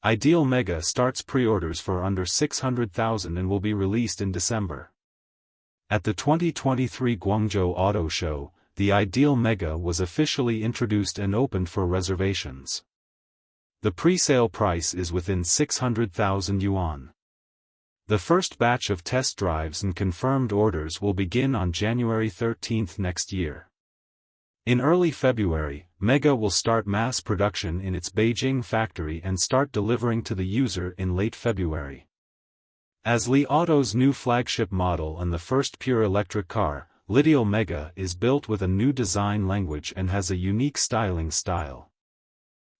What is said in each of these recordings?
Lideal MEGA starts pre-orders for under 600,000 and will be released in December. At the 2023 Guangzhou Auto Show, the Lideal MEGA was officially introduced and opened for reservations. The pre-sale price is within 600,000 yuan. The first batch of test drives and confirmed orders will begin on January 13 next year. In early February, MEGA will start mass production in its Beijing factory and start delivering to the user in late February. As Li Auto's new flagship model and the first pure electric car, Lideal MEGA is built with a new design language and has a unique styling style.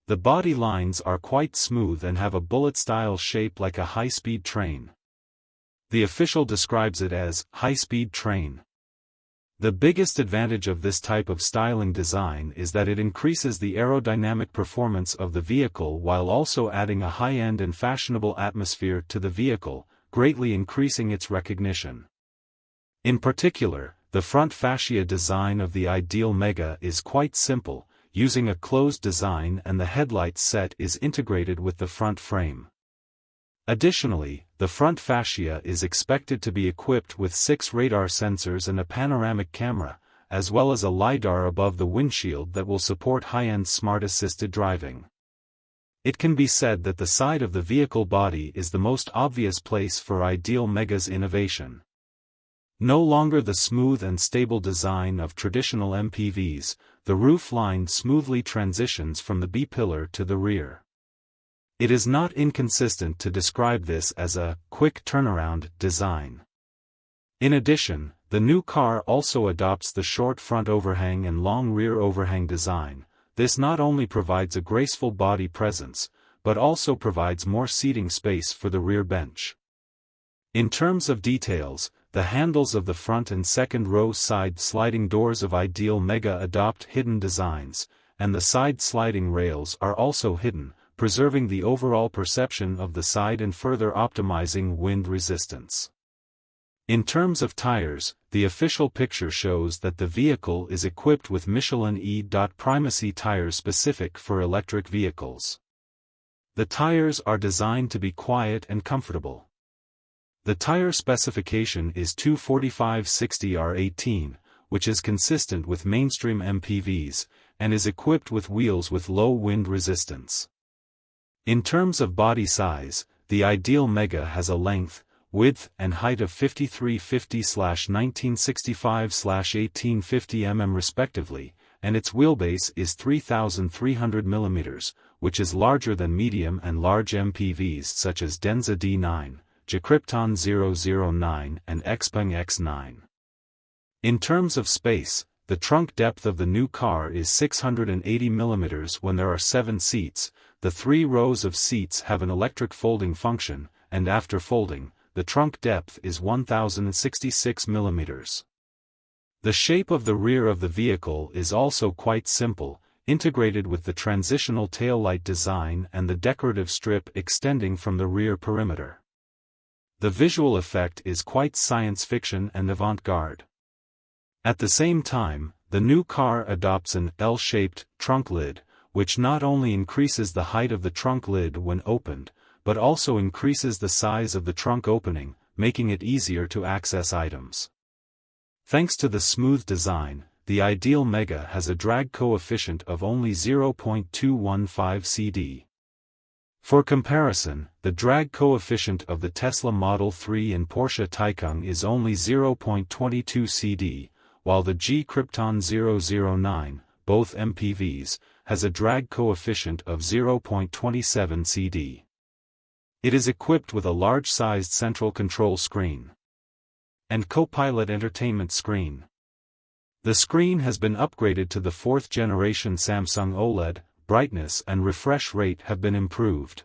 The body lines are quite smooth and have a bullet-style shape like a high-speed train. The official describes it as high-speed train. The biggest advantage of this type of styling design is that it increases the aerodynamic performance of the vehicle while also adding a high-end and fashionable atmosphere to the vehicle, greatly increasing its recognition. In particular, the front fascia design of the Lideal MEGA is quite simple, using a closed design, and the headlight set is integrated with the front frame. Additionally, the front fascia is expected to be equipped with 6 radar sensors and a panoramic camera, as well as a LiDAR above the windshield that will support high-end smart-assisted driving. It can be said that the side of the vehicle body is the most obvious place for Lideal MEGA's innovation. No longer the smooth and stable design of traditional MPVs, the roof line smoothly transitions from the B-pillar to the rear. It is not inconsistent to describe this as a quick turnaround design. In addition, the new car also adopts the short front overhang and long rear overhang design. This not only provides a graceful body presence, but also provides more seating space for the rear bench. In terms of details, the handles of the front and second row side sliding doors of Lideal MEGA adopt hidden designs, and the side sliding rails are also hidden, preserving the overall perception of the side and further optimizing wind resistance. In terms of tires, the official picture shows that the vehicle is equipped with Michelin E.Primacy tires specific for electric vehicles. The tires are designed to be quiet and comfortable. The tire specification is 245/60R18, which is consistent with mainstream MPVs, and is equipped with wheels with low wind resistance. In terms of body size, the Lideal MEGA has a length, width and height of 5350/1965/1850 mm respectively, and its wheelbase is 3,300 mm, which is larger than medium and large MPVs such as Denza D9, Krypton 009 and Xpeng X9. In terms of space, the trunk depth of the new car is 680 mm when there are 7 seats. The 3 rows of seats have an electric folding function, and after folding, the trunk depth is 1066 mm. The shape of the rear of the vehicle is also quite simple, integrated with the transitional taillight design and the decorative strip extending from the rear perimeter. The visual effect is quite science fiction and avant-garde. At the same time, the new car adopts an L-shaped trunk lid, which not only increases the height of the trunk lid when opened, but also increases the size of the trunk opening, making it easier to access items. Thanks to the smooth design, the Lideal MEGA has a drag coefficient of only 0.215 CD. For comparison, the drag coefficient of the Tesla Model 3 and Porsche Taycan is only 0.22 CD, while the Krypton 009, both MPVs, has a drag coefficient of 0.27 CD. It is equipped with a large-sized central control screen and co-pilot entertainment screen. The screen has been upgraded to the 4th generation Samsung OLED, brightness and refresh rate have been improved.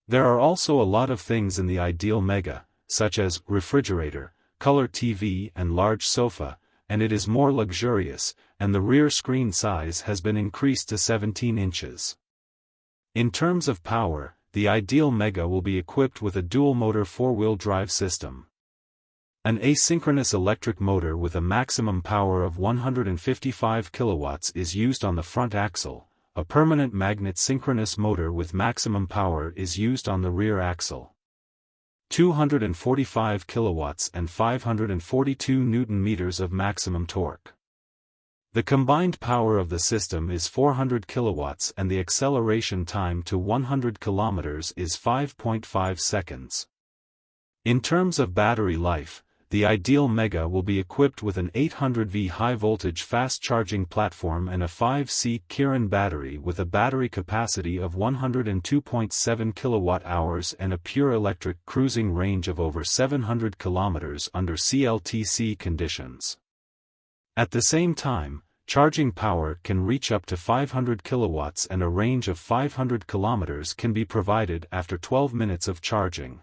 There are also a lot of things in the Lideal MEGA, such as refrigerator, color TV and large sofa, and it is more luxurious, and the rear screen size has been increased to 17 inches. In terms of power, the Lideal MEGA will be equipped with a dual-motor 4-wheel drive system. An asynchronous electric motor with a maximum power of 155 kilowatts is used on the front axle, a permanent magnet synchronous motor with maximum power is used on the rear axle. 245 kilowatts and 542 Newton-meters of maximum torque. The combined power of the system is 400 kilowatts and the acceleration time to 100 kilometers is 5.5 seconds. In terms of battery life, the Lideal MEGA will be equipped with an 800V high-voltage fast-charging platform and a 5C Kirin battery with a battery capacity of 102.7 kWh and a pure electric cruising range of over 700 km under CLTC conditions. At the same time, charging power can reach up to 500 kilowatts and a range of 500 km can be provided after 12 minutes of charging.